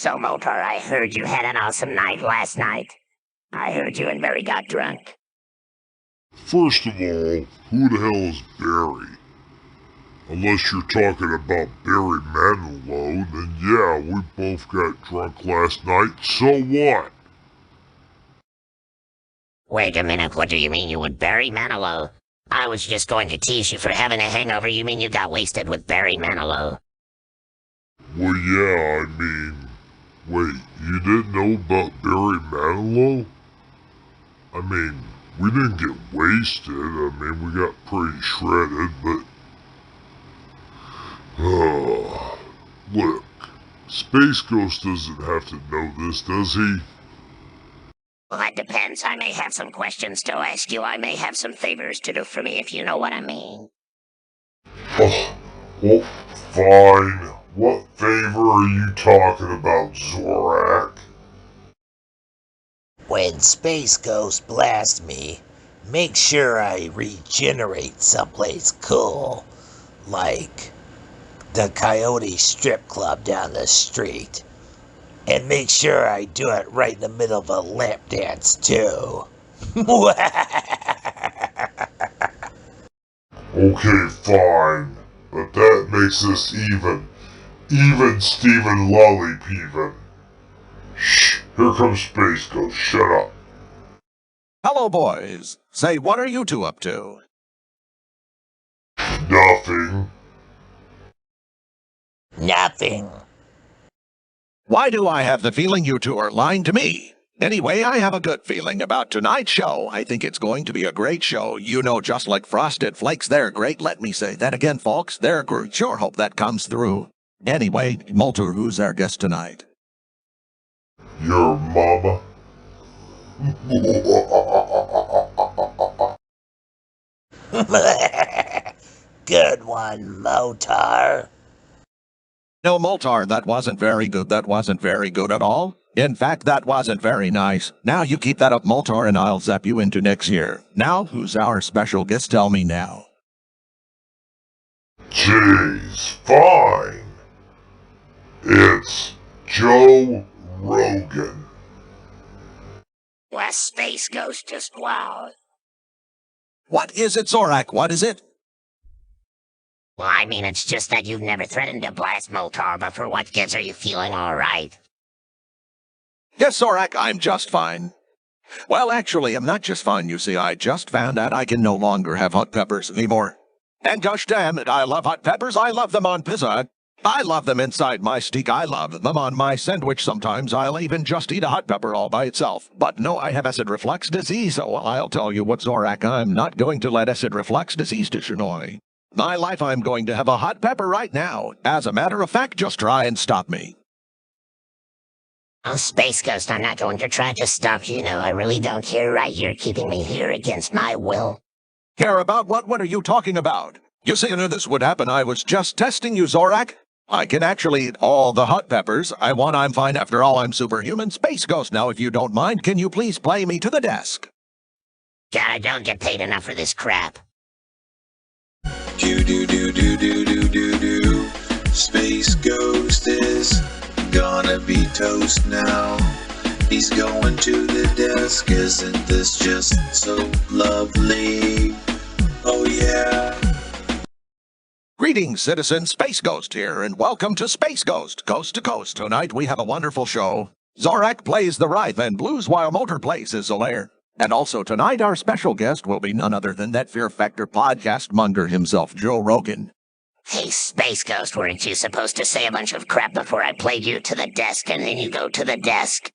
So, Motar, I heard you had an awesome night last night. I heard you and Barry got drunk. First of all, who the hell is Barry? Unless you're talking about Barry Manilow, then yeah, we both got drunk last night, so what? Wait a minute, what do you mean you would Barry Manilow? I was just going to tease you for having a hangover. You mean you got wasted with Barry Manilow? Well, yeah, wait, you didn't know about Barry Manilow? We didn't get wasted. We got pretty shredded, but... Look, Space Ghost doesn't have to know this, does he? Well, that depends. I may have some questions to ask you. I may have some favors to do for me, if you know what I mean. Oh, well, fine. What favor are you talking about, Zorak? When Space Ghost blasts me, make sure I regenerate someplace cool, like the Coyote Strip Club down the street. And make sure I do it right in the middle of a lap dance, too. Okay, fine. But that makes us even. Even Steven Lollypeven. Shh, here comes Space Ghost, shut up. Hello, boys. Say, what are you two up to? Nothing. Nothing. Why do I have the feeling you two are lying to me? Anyway, I have a good feeling about tonight's show. I think it's going to be a great show. You know, just like Frosted Flakes, they're great. Let me say that again, folks. They're great. Sure hope that comes through. Anyway, Molter, who's our guest tonight? Your mama. Good one, Motar. No, Moltar, that wasn't very good. That wasn't very good at all. In fact, that wasn't very nice. Now you keep that up, Moltar, and I'll zap you into next year. Now, who's our special guest? Tell me now. Jeez, fine. It's Joe Rogan. Well, Space Ghost just wow. What is it, Zorak? What is it? Well, it's just that you've never threatened to blast Moltar, but for what gives are you feeling all right? Yes, Zorak, I'm just fine. Well, actually, I'm not just fine, you see. I just found out I can no longer have hot peppers anymore. And gosh damn it, I love hot peppers. I love them on pizza. I love them inside my steak. I love them on my sandwich sometimes. I'll even just eat a hot pepper all by itself. But no, I have acid reflux disease, so I'll tell you what, Zorak, I'm not going to let acid reflux disease destroy my life. I'm going to have a hot pepper right now. As a matter of fact, just try and stop me. Oh, Space Ghost, I'm not going to try to stop you. No, I really don't care. Right, you're keeping me here against my will. Care about what? What are you talking about? You see, I knew this would happen. I was just testing you, Zorak. I can actually eat all the hot peppers I want. I'm fine. After all, I'm superhuman. Space Ghost, now, if you don't mind, can you please play me to the desk? God, I don't get paid enough for this crap. Do. Space Ghost is gonna be toast now. He's going to the desk. Isn't this just so lovely? Oh yeah. Greetings, citizen. Space Ghost here, and welcome to Space Ghost, Coast to Coast. Tonight we have a wonderful show. Zorak plays the Wraith and Blues while Motor plays his Zolaire. And also tonight our special guest will be none other than that Fear Factor podcast monger himself, Joe Rogan. Hey, Space Ghost, weren't you supposed to say a bunch of crap before I played you to the desk and then you go to the desk?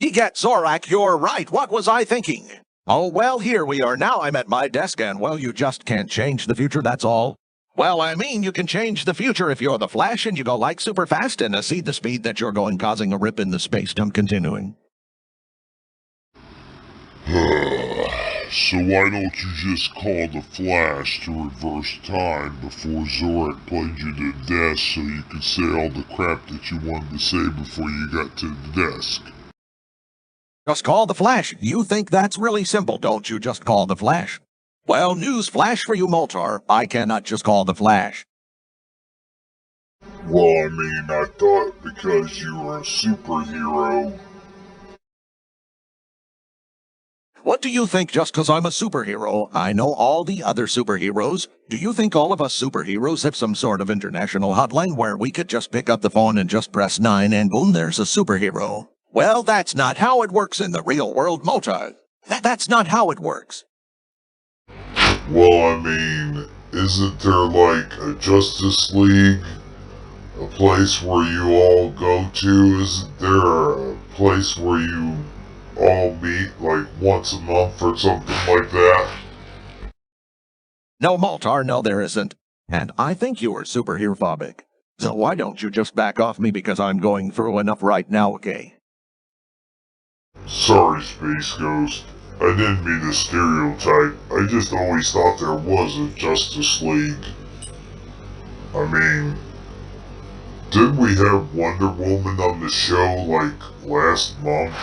Egad, Zorak, you're right. What was I thinking? Oh, well, here we are now. I'm at my desk, and, well, you just can't change the future, that's all. Well, you can change the future if you're the Flash and you go like super fast and see the speed that you're going, causing a rip in the space-time continuing. So why don't you just call the Flash to reverse time before Zorak played you to death so you could say all the crap that you wanted to say before you got to the desk? Just call the Flash. You think that's really simple, don't you? Just call the Flash. Well, news flash for you, Moltar. I cannot just call the Flash. Well, I mean, I thought because you were a superhero. What do you think just 'cause I'm a superhero, I know all the other superheroes? Do you think all of us superheroes have some sort of international hotline where we could just pick up the phone and just press 9 and boom, there's a superhero? Well, that's not how it works in the real world, Mota. That's not how it works. Well, I mean, isn't there like a Justice League? A place where you all go to? Isn't there a place where you all meet like once a month or something like that? No, Maltar, no there isn't. And I think you are superhero-phobic. So why don't you just back off me because I'm going through enough right now, okay? Sorry, Space Ghost. I didn't mean to stereotype. I just always thought there was a Justice League. I mean, didn't we have Wonder Woman on the show like last month?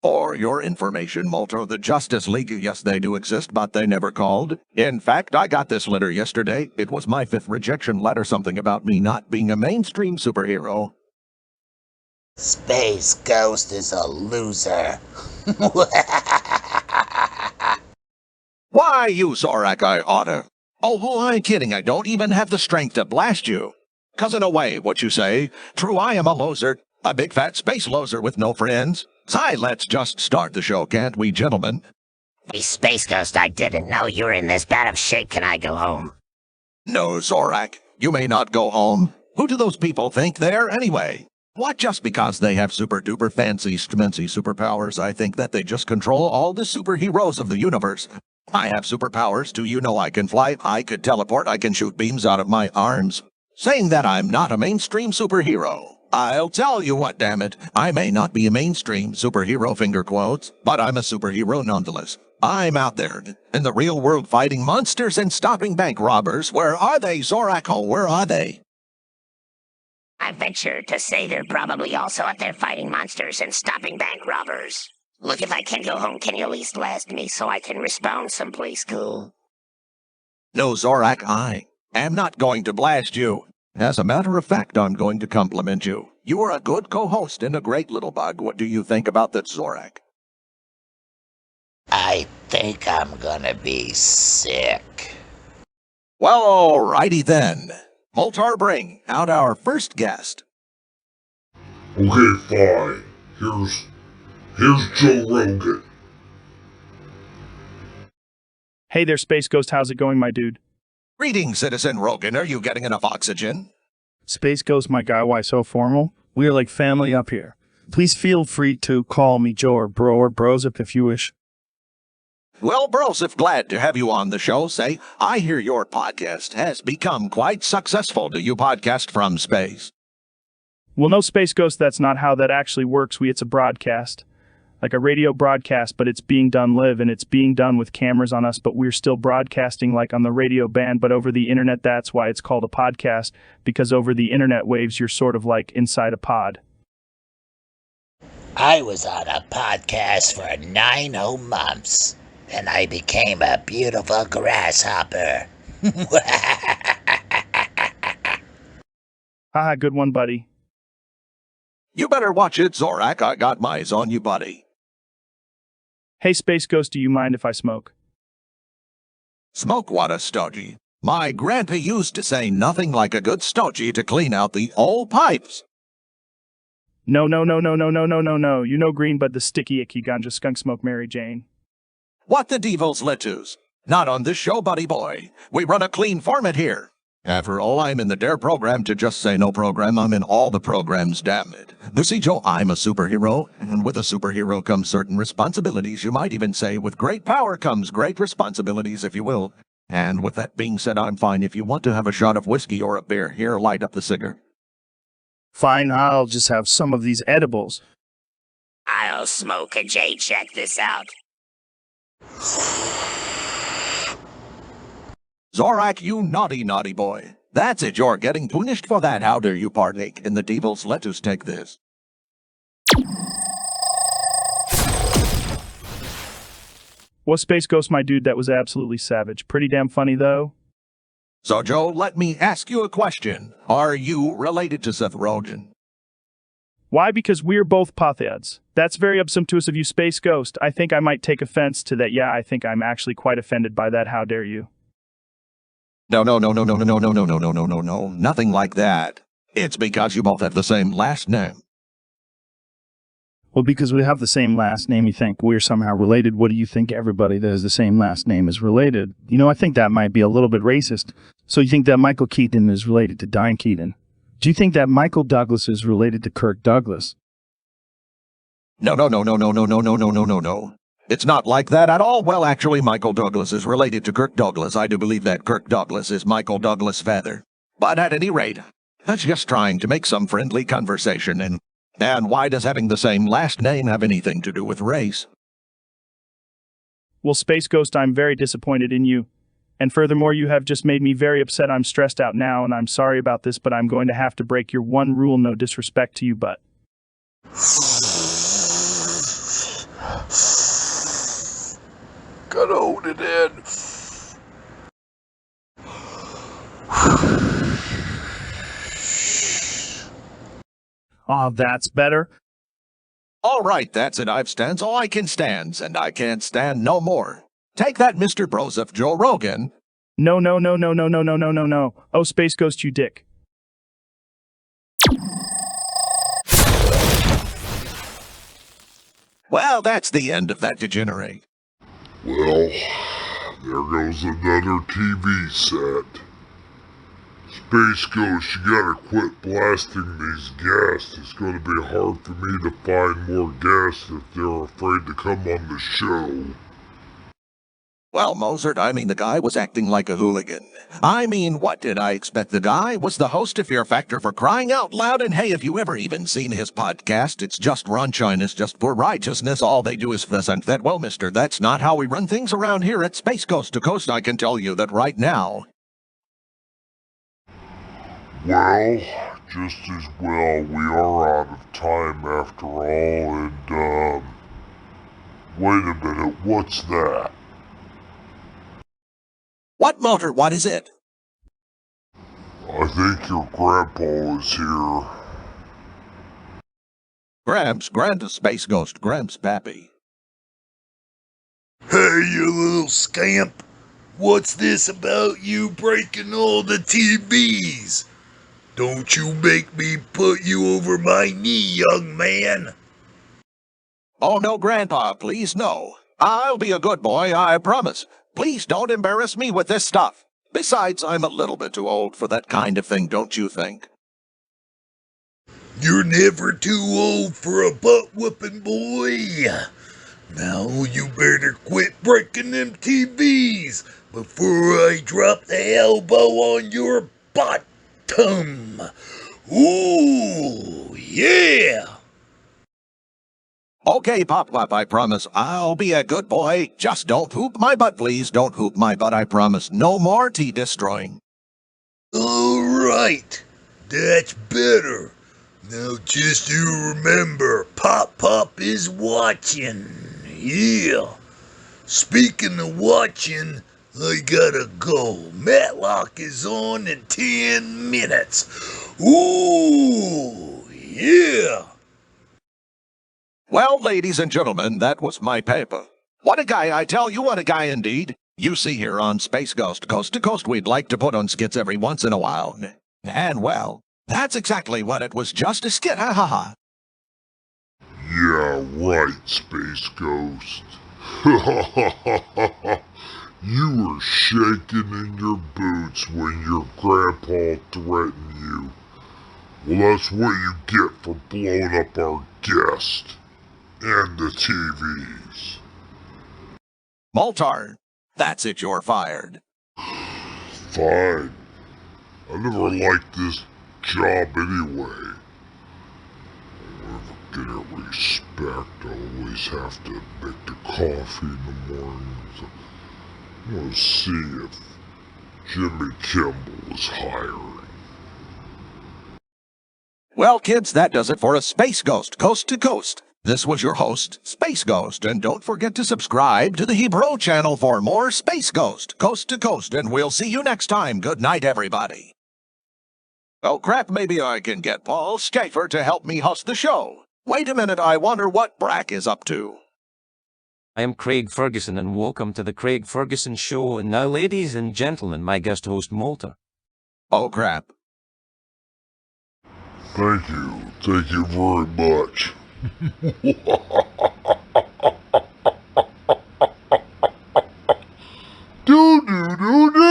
For your information, Molto, the Justice League, yes, they do exist, but they never called. In fact, I got this letter yesterday. It was my 5th rejection letter, something about me not being a mainstream superhero. Space Ghost is a loser. Why, you Zorak, I oughta. Oh, I'm kidding, I don't even have the strength to blast you. 'Cause in a way, what you say, true, I am a loser, a big fat space loser with no friends. Say, let's just start the show, can't we, gentlemen? Hey, Space Ghost, I didn't know you were in this bad of shape. Can I go home? No, Zorak, you may not go home. Who do those people think they are anyway? What, just because they have super-duper fancy, schmancy superpowers, I think that they just control all the superheroes of the universe. I have superpowers, too. You know I can fly, I could teleport, I can shoot beams out of my arms. Saying that I'm not a mainstream superhero. I'll tell you what, damn it. I may not be a mainstream superhero, finger quotes, but I'm a superhero nonetheless. I'm out there in the real world fighting monsters and stopping bank robbers. Where are they, Zorako? Where are they? I venture to say they're probably also out there fighting monsters and stopping bank robbers. Look, if I can go home, can you at least blast me so I can respawn someplace cool? No, Zorak, I am not going to blast you. As a matter of fact, I'm going to compliment you. You are a good co-host and a great little bug. What do you think about that, Zorak? I think I'm gonna be sick. Well, alrighty then. Moltar, bring out our first guest. Okay, fine. Here's Joe Rogan. Hey there, Space Ghost. How's it going, my dude? Greetings, Citizen Rogan. Are you getting enough oxygen? Space Ghost, my guy. Why so formal? We are like family up here. Please feel free to call me Joe or Bro or Brosip if you wish. Well, Brosif, glad to have you on the show. Say, I hear your podcast has become quite successful. Do you podcast from space? Well, no, Space Ghost, that's not how that actually works. It's a broadcast. Like a radio broadcast, but it's being done live, and it's being done with cameras on us, but we're still broadcasting like on the radio band, but over the internet. That's why it's called a podcast, because over the internet waves, you're sort of like inside a pod. I was on a podcast for 9 whole months, and I became a beautiful grasshopper. Haha, good one, buddy. You better watch it, Zorak. I got my eyes on you, buddy. Hey, Space Ghost, do you mind if I smoke? Smoke what a stogie. My grandpa used to say nothing like a good stogie to clean out the old pipes. No. You know green bud, the sticky icky ganja skunk smoke Mary Jane. What the devil's lettuce? Not on this show, buddy boy. We run a clean format here. After all, I'm in the DARE program to just say no program. I'm in all the programs, damn it. You see, Joe, I'm a superhero, and with a superhero comes certain responsibilities. You might even say with great power comes great responsibilities, if you will. And with that being said, I'm fine. If you want to have a shot of whiskey or a beer, here, light up the cigar. Fine, I'll just have some of these edibles. I'll smoke a J. Check this out. Zorak, you naughty boy. That's it, you're getting punished for that. How dare you partake in the devil's lettuce? Take this. Well, Space Ghost, my dude, that was absolutely savage. Pretty damn funny, though. So, Joe, let me ask you a question. Are you related to Seth Rogen? Why? Because we're both potheads. That's very obsumptuous of you, Space Ghost. I think I might take offense to that. Yeah, I think I'm actually quite offended by that. How dare you? No, nothing like that. It's because you both have the same last name. Well, because we have the same last name, you think we're somehow related. What do you think everybody that has the same last name is related? You know, I think that might be a little bit racist. So you think that Michael Keaton is related to Diane Keaton? Do you think that Michael Douglas is related to Kirk Douglas? No. It's not like that at all. Well, actually, Michael Douglas is related to Kirk Douglas. I do believe that Kirk Douglas is Michael Douglas' father. But at any rate, I'm just trying to make some friendly conversation, and why does having the same last name have anything to do with race? Well, Space Ghost, I'm very disappointed in you. And furthermore, you have just made me very upset. I'm stressed out now, and I'm sorry about this, but I'm going to have to break your one rule: no disrespect to you, but... Gotta hold it in. Oh, that's better. All right, that's it. I've stands all I can stands, and I can't stand no more. Take that, Mr. Broseph Joe Rogan. No. Oh, Space Ghost, you dick. Well, that's the end of that degenerate. Well, there goes another TV set. Space Ghost, you gotta quit blasting these guests. It's gonna be hard for me to find more guests if they're afraid to come on the show. Well, Mozart, the guy was acting like a hooligan. What did I expect? The guy was the host of Fear Factor, for crying out loud, and hey, if you ever even seen his podcast, it's just Ronshine, just for righteousness. All they do is fuss and that. Well, mister, that's not how we run things around here at Space Coast to Coast. I can tell you that right now. Well, just as well, we are out of time after all, and, wait a minute, what's that? What, Motor? What is it? I think your grandpa is here. Gramps, Grand Space Ghost, Gramps Pappy. Hey, you little scamp. What's this about you breaking all the TVs? Don't you make me put you over my knee, young man. Oh, no, Grandpa, please, no. I'll be a good boy, I promise. Please don't embarrass me with this stuff. Besides, I'm a little bit too old for that kind of thing, don't you think? You're never too old for a butt-whooping, boy. Now you better quit breaking them TVs before I drop the elbow on your bottom. Ooh, yeah. Okay, Pop, I promise. I'll be a good boy. Just don't hoop my butt, please. Don't hoop my butt, I promise. No more tea destroying. All right, that's better. Now just you remember, Pop is watching. Yeah. Speaking of watching, I gotta go. Matlock is on in 10 minutes. Ooh, yeah. Well, ladies and gentlemen, that was my paper. What a guy, I tell you, what a guy indeed. You see here on Space Ghost, Coast to Coast, we'd like to put on skits every once in a while. And, well, that's exactly what it was, just a skit, ha ha ha. Yeah, right, Space Ghost. You were shaking in your boots when your grandpa threatened you. Well, that's what you get for blowing up our guest. And the TVs. Moltar, that's it, you're fired. Fine. I never liked this job anyway. I'll never get a respect. I always have to make the coffee in the mornings. I want to see if Jimmy Kimmel is hiring. Well, kids, that does it for a Space Ghost, Coast to Coast. This was your host, Space Ghost, and don't forget to subscribe to the Hebrew channel for more Space Ghost, coast to coast, and we'll see you next time. Good night, everybody. Oh crap, maybe I can get Paul Schaefer to help me host the show. Wait a minute, I wonder what Brack is up to. I am Craig Ferguson and welcome to the Craig Ferguson Show, and now ladies and gentlemen, my guest host Malta. Oh crap. Thank you very much. Do do do do.